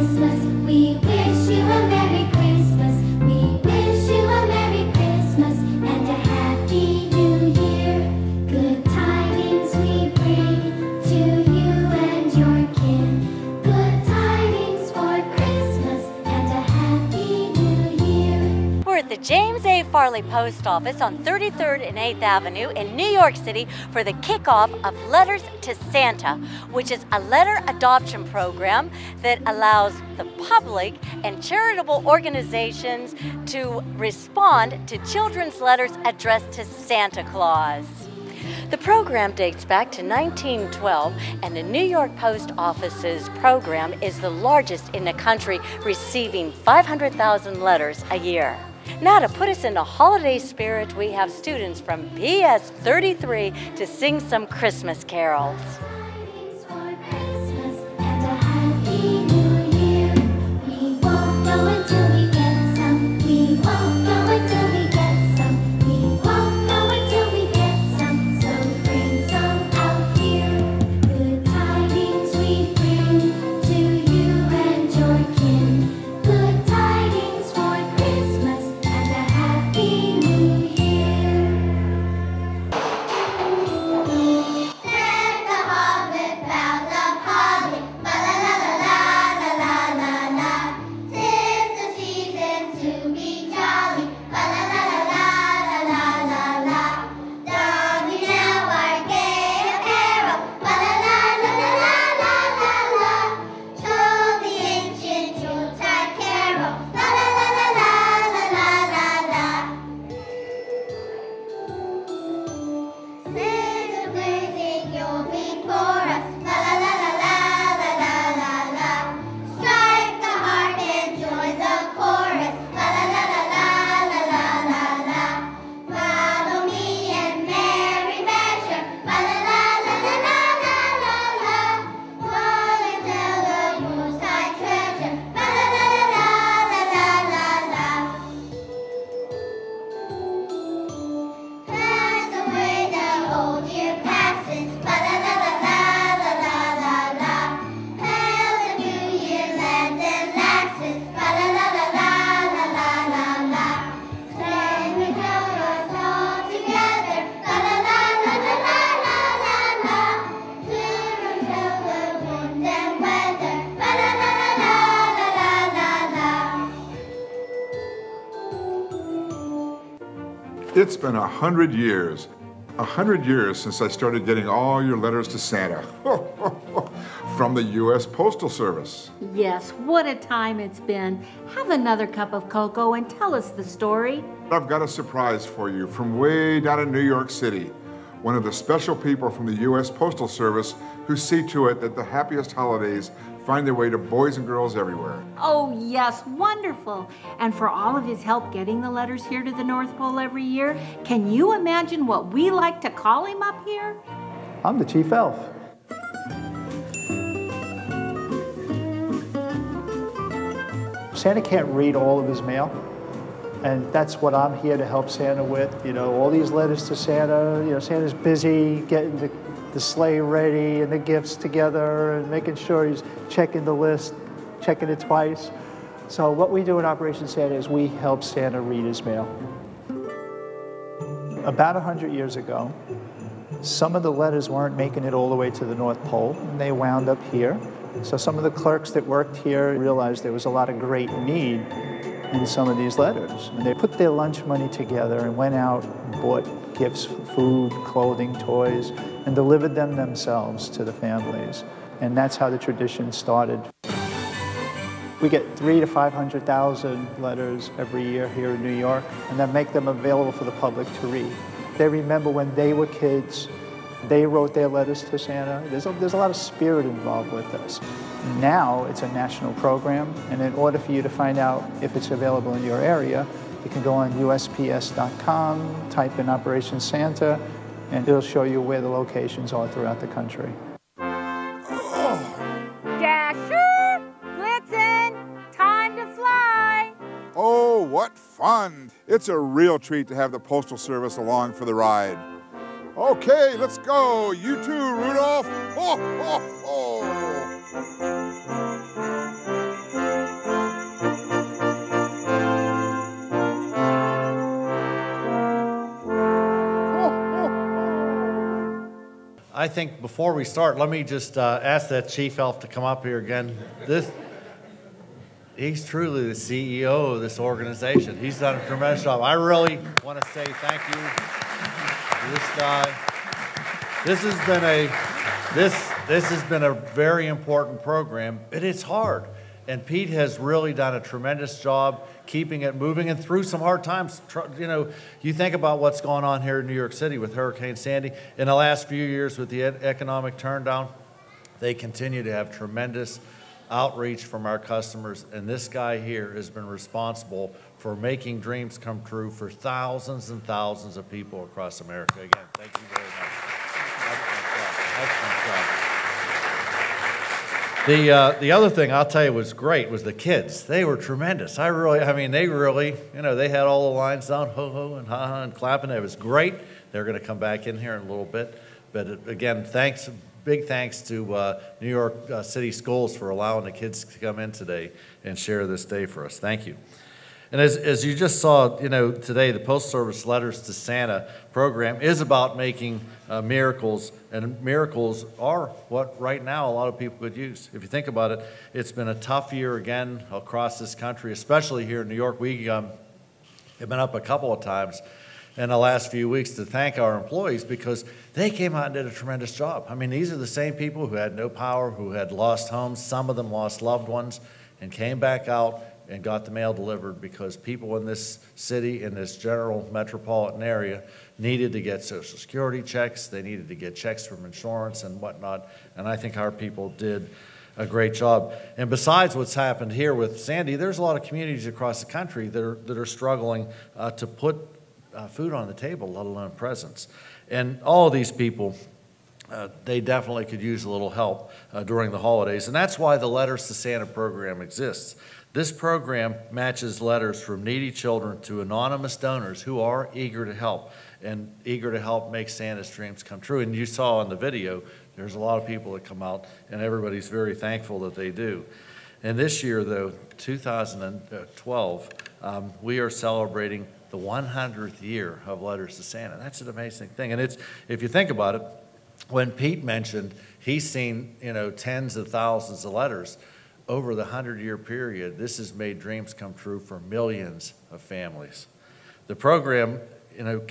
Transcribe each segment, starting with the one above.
Christmas. We wish you a Merry Christmas. We wish you a Merry Christmas and a Happy New Year. Good tidings we bring to you and your kin. Good tidings for Christmas and a Happy New Year. We're at the James A. Farley Post Office on 33rd and 8th Avenue in New York City for the kickoff of Letters to Santa, which is a letter adoption program that allows the public and charitable organizations to respond to children's letters addressed to Santa Claus. The program dates back to 1912, and the New York Post Office's program is the largest in the country, receiving 500,000 letters a year. Now, to put us in the holiday spirit, we have students from PS 33 to sing some Christmas carols. Tidings for Christmas and a Happy New Year. We won't go until we get some. We won't go until we get some. We won't go until we get some. So bring some out here. Good tidings we bring to you and your kin. Good tidings for Christmas and a Happy New Year. Deck the halls with boughs of holly, ba la la la la la la la la. 'Tis the season to be jolly, ba la la la la la la la. Don we now our gay apparel, ba la la la la la la la. Toll the ancient Yuletide carol, la la la la la la la la. Sing the blazing Yule before us, la la la la la la la la. Strike the heart and join the chorus, la la la la la la la la. Follow me and merry measure, la la la la la la la la. Call and tell the Yuletide treasure, la la la la la la la la. Pass away the old year passes, la la la la la la la la. Hail the new year, lads and lasses, la la la la la la la la. Sing with us all together, la la la la la la la la. Clear until the wind and weather, la la la la la la la la. It's been 100 years. 100 years since I started getting all your letters to Santa from the U.S. Postal Service. Yes, what a time it's been. Have another cup of cocoa and tell us the story. I've got a surprise for you from way down in New York City. One of the special people from the U.S. Postal Service who see to it that the happiest holidays find their way to boys and girls everywhere. Oh, yes, wonderful. And for all of his help getting the letters here to the North Pole every year, can you imagine what we like to call him up here? I'm the chief elf. Santa can't read all of his mail, and that's what I'm here to help Santa with. You know, all these letters to Santa, you know, Santa's busy getting the sleigh ready and the gifts together and making sure he's checking the list, checking it twice. So what we do in Operation Santa is we help Santa read his mail. About 100 years ago, some of the letters weren't making it all the way to the North Pole, and they wound up here. So some of the clerks that worked here realized there was a lot of great need in some of these letters. And they put their lunch money together and went out and bought gifts, food, clothing, toys, and delivered them themselves to the families. And that's how the tradition started. We get 300,000 to 500,000 letters every year here in New York, and then make them available for the public to read. They remember when they were kids, they wrote their letters to Santa. There's a lot of spirit involved with this. Now it's a national program, and in order for you to find out if it's available in your area, you can go on USPS.com, type in Operation Santa, and it'll show you where the locations are throughout the country. Dasher, Blitzen, time to fly. Oh, what fun! It's a real treat to have the Postal Service along for the ride. Okay, let's go. You too, Rudolph. Ho, ho, ho. I think before we start, let me just ask that chief elf to come up here again. He's truly the CEO of this organization. He's done a tremendous job. I really want to say thank you to this guy. This has been a very important program, and it's hard. And Pete has really done a tremendous job keeping it moving and through some hard times. You know, you think about what's going on here in New York City with Hurricane Sandy. In the last few years with the economic turndown, they continue to have tremendous outreach from our customers. And this guy here has been responsible for making dreams come true for thousands and thousands of people across America. Again, thank you very much. Excellent job. The other thing I'll tell you was great was the kids. They were tremendous. They really, you know, they had all the lines down, ho ho and ha ha and clapping. It was great. They're going to come back in here in a little bit. But again, big thanks to New York City Schools for allowing the kids to come in today and share this day for us. Thank you. And as you just saw, you know, today the Postal Service Letters to Santa program is about making miracles, and miracles are what right now a lot of people could use. If you think about it, it's been a tough year again across this country, especially here in New York. We have been up a couple of times in the last few weeks to thank our employees because they came out and did a tremendous job. I mean, these are the same people who had no power, who had lost homes, some of them lost loved ones, and came back out and got the mail delivered because people in this city, in this general metropolitan area, needed to get Social Security checks, they needed to get checks from insurance and whatnot, and I think our people did a great job. And besides what's happened here with Sandy, there's a lot of communities across the country that are struggling to put food on the table, let alone presents. And all of these people, they definitely could use a little help during the holidays, and that's why the Letters to Santa program exists. This program matches letters from needy children to anonymous donors who are eager to help and eager to help make Santa's dreams come true. And you saw in the video, there's a lot of people that come out, and everybody's very thankful that they do. And this year, though, 2012, we are celebrating the 100th year of Letters to Santa. That's an amazing thing. And if you think about it, when Pete mentioned he's seen, you know, tens of thousands of letters, over the 100-year period, this has made dreams come true for millions of families. The program, you know,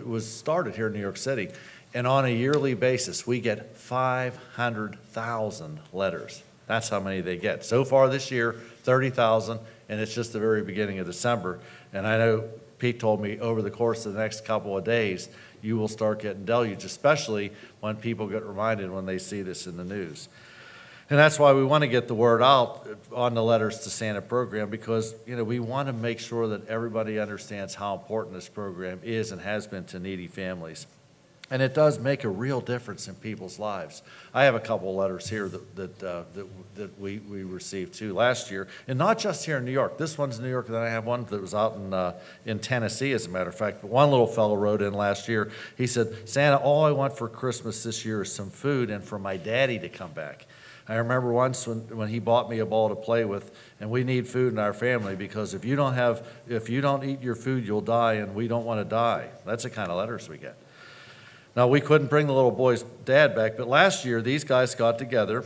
was started here in New York City, and on a yearly basis, we get 500,000 letters. That's how many they get. So far this year, 30,000, and it's just the very beginning of December. And I know Pete told me over the course of the next couple of days, you will start getting deluged, especially when people get reminded when they see this in the news. And that's why we want to get the word out on the Letters to Santa program because, you know, we want to make sure that everybody understands how important this program is and has been to needy families. And it does make a real difference in people's lives. I have a couple of letters here that we received too last year, and not just here in New York. This one's in New York, and then I have one that was out in Tennessee, as a matter of fact. But one little fellow wrote in last year. He said, "Santa, all I want for Christmas this year is some food and for my daddy to come back." I remember once when he bought me a ball to play with, and we need food in our family because if you don't eat your food, you'll die, and we don't want to die. That's the kind of letters we get. Now, we couldn't bring the little boy's dad back, but last year these guys got together,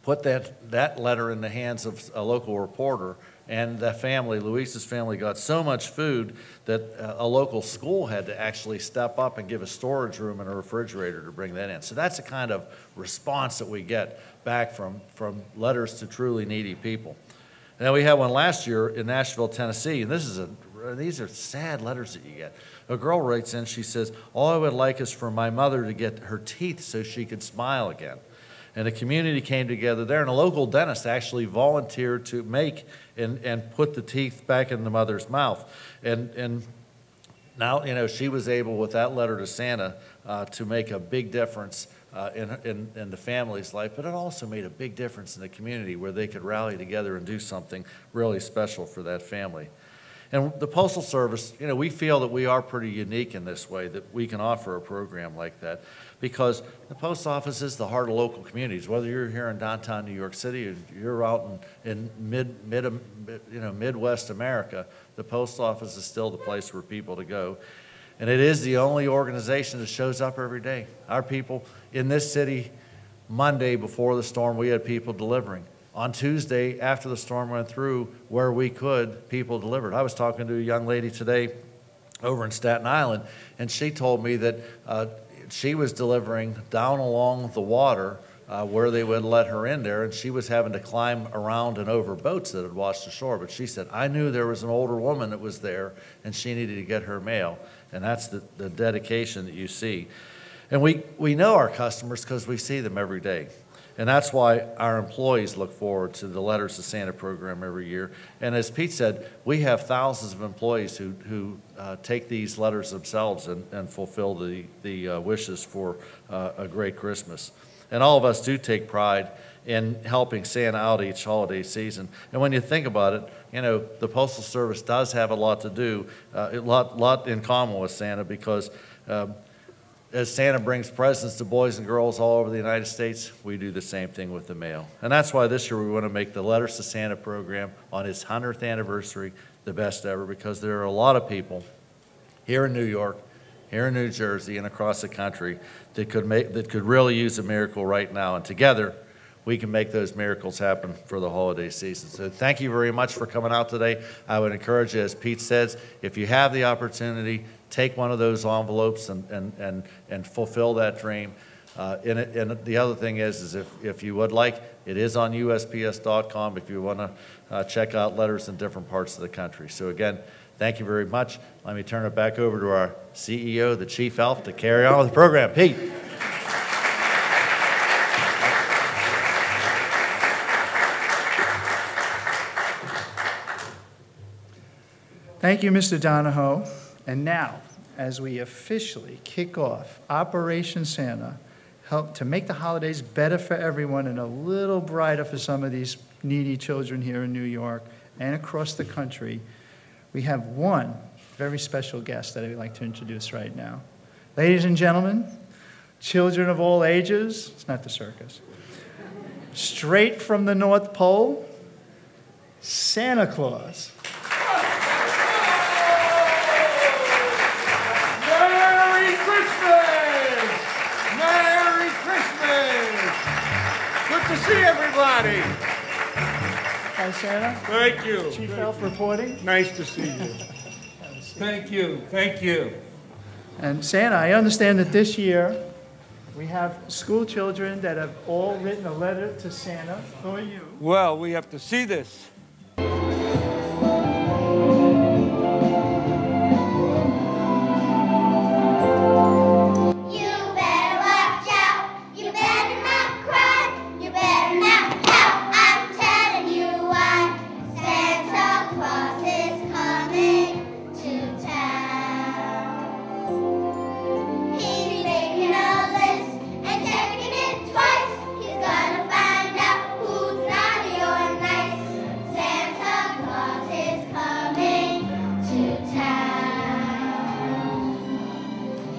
put that letter in the hands of a local reporter, and the family, Luis's family, got so much food that a local school had to actually step up and give a storage room and a refrigerator to bring that in. So that's the kind of response that we get back from letters to truly needy people. And then we had one last year in Nashville, Tennessee, and these are sad letters that you get. A girl writes in, she says, "All I would like is for my mother to get her teeth so she could smile again." And the community came together there, and a local dentist actually volunteered to make and put the teeth back in the mother's mouth. And now, you know, she was able, with that letter to Santa, to make a big difference in the family's life, but it also made a big difference in the community where they could rally together and do something really special for that family. And the Postal Service, you know, we feel that we are pretty unique in this way, that we can offer a program like that, because the post office is the heart of local communities. Whether you're here in downtown New York City or you're out in Midwest America, the post office is still the place for people to go. And it is the only organization that shows up every day. Our people in this city, Monday before the storm, we had people delivering. On Tuesday, after the storm went through, where we could, people delivered. I was talking to a young lady today over in Staten Island, and she told me that she was delivering down along the water where they would let her in there, and she was having to climb around and over boats that had washed ashore. But she said, I knew there was an older woman that was there, and she needed to get her mail. And that's the dedication that you see. And we know our customers because we see them every day. And that's why our employees look forward to the Letters to Santa program every year. And as Pete said, we have thousands of employees who take these letters themselves and fulfill the wishes for a great Christmas. And all of us do take pride in helping Santa out each holiday season. And when you think about it, you know, the Postal Service does have a lot to do, a lot in common with Santa, because as Santa brings presents to boys and girls all over the United States, we do the same thing with the mail. And that's why this year we want to make the Letters to Santa program on its 100th anniversary the best ever, because there are a lot of people here in New York, here in New Jersey, and across the country that could really use a miracle right now. And together, we can make those miracles happen for the holiday season. So thank you very much for coming out today. I would encourage you, as Pete says, if you have the opportunity, take one of those envelopes and fulfill that dream. And the other thing is if you would like, it is on USPS.com if you want to check out letters in different parts of the country. So again, thank you very much. Let me turn it back over to our CEO, the Chief Elf, to carry on with the program. Pete. Thank you, Mr. Donahoe. And now, as we officially kick off Operation Santa, help to make the holidays better for everyone and a little brighter for some of these needy children here in New York and across the country, we have one very special guest that I'd like to introduce right now. Ladies and gentlemen, children of all ages, it's not the circus, straight from the North Pole, Santa Claus. Merry Christmas! Merry Christmas! Good to see everybody. Hi, Santa. Thank you. Chief Elf reporting. Nice to see you. Thank you. Thank you. And Santa, I understand that this year we have school children that have all written a letter to Santa for you. Well, we have to see this. You better watch out. You better not cry. You better not pout. I'm telling you why. Santa Claus is coming to town. He's making a list and checking it twice. He's gonna find out who's naughty or nice. Santa Claus is coming to town.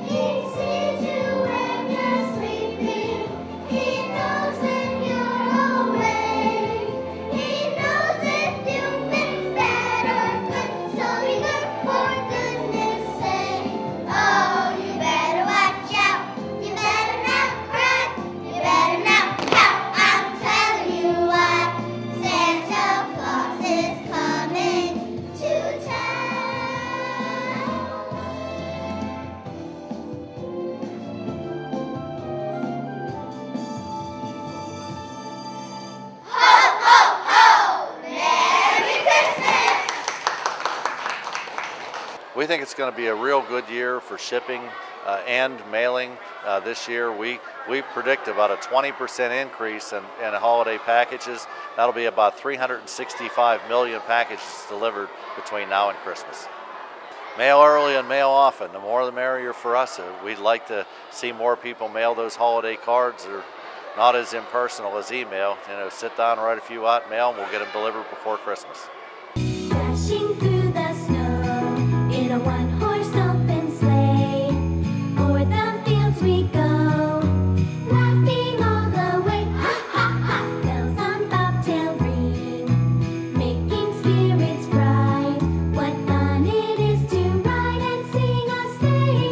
He sees you when you're sleeping. He knows when you're awake. He knows if you've been bad or good. So be good for goodness sake. Oh, you better watch out. You better not cry. You better not pout. I'm telling you why. Santa Claus is coming to town. Ho, ho, ho! Merry Christmas! We think it's going to be a real good year for shipping and mailing this year. We predict about a 20% increase in holiday packages. That'll be about 365 million packages delivered between now and Christmas. Mail early and mail often. The more the merrier for us. We'd like to see more people mail those holiday cards. They're not as impersonal as email. You know, sit down, write a few out, mail, and we'll get them delivered before Christmas. Dashing through the snow in a one-horse open sleigh. O'er the fields we go, laughing all the way. Ha, ha, ha! Bells on bobtail ring, making spirits bright. What fun it is to ride and sing a sleighing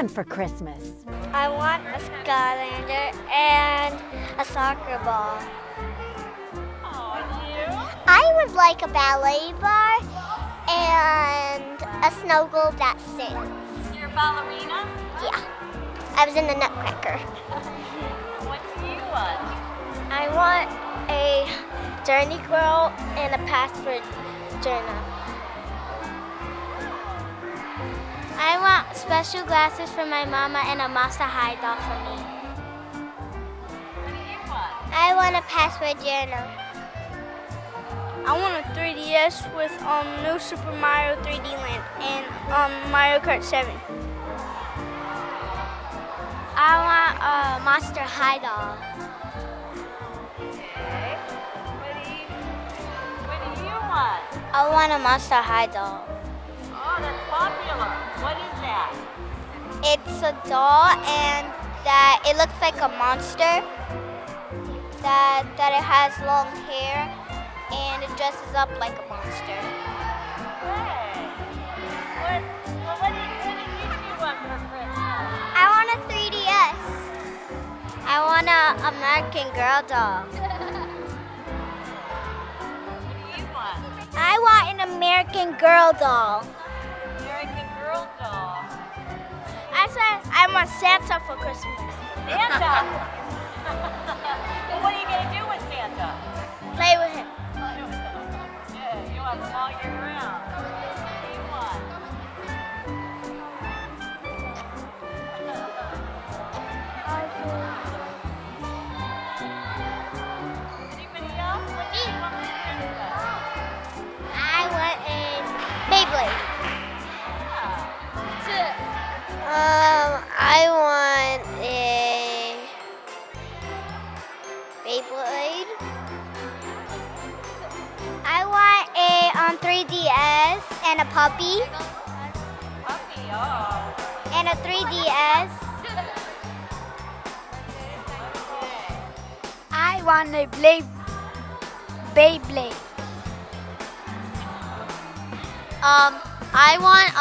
want for Christmas? I want a skylander and a soccer ball. I would like a ballet bar and a snow globe that sings. You're a ballerina? Yeah. I was in the Nutcracker. What do you want? I want a Journey Girl and a password journal. I want special glasses for my mama and a Monster High doll for me. What do you want? I want a password journal. I want a 3DS with new Super Mario 3D Land and Mario Kart 7. I want a Monster High doll. Okay. What do you want? I want a Monster High doll. Oh, that's popular. What is that? It's a doll and that it looks like a monster. That it has long hair and it dresses up like a monster. Hey. What did you want for Christmas? I want a 3DS. I want an American Girl doll. What do you want? I want an American Girl doll. American Girl doll. I said I want Santa for Christmas. Santa? Well, what are you going to do with Santa? Play with him. Yeah, you want him all year round. What do you want? Anybody else? What do you want for Christmas? I want a Beyblade. I want a Beyblade. I want a 3DS and a puppy Puppy, oh. and a 3DS. I want a Beyblade. I want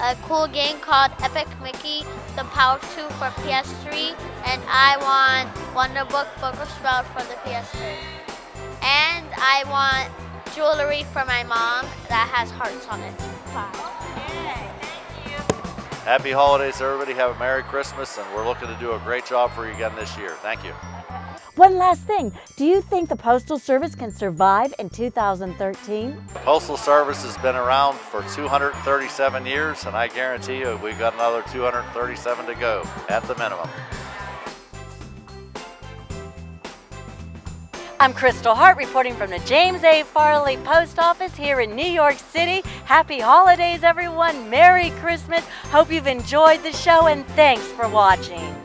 a cool game called Epic Mickey, the Power 2 for PS3, and I want Wonderbook Book of Spells for the PS3. And I want jewelry for my mom that has hearts on it. Okay, thank you. Happy holidays, everybody. Have a Merry Christmas, and we're looking to do a great job for you again this year. Thank you. One last thing. Do you think the Postal Service can survive in 2013? Postal Service has been around for 237 years, and I guarantee you we've got another 237 to go at the minimum. I'm Kristal Hart reporting from the James A. Farley Post Office here in New York City. Happy holidays, everyone. Merry Christmas. Hope you've enjoyed the show, and thanks for watching.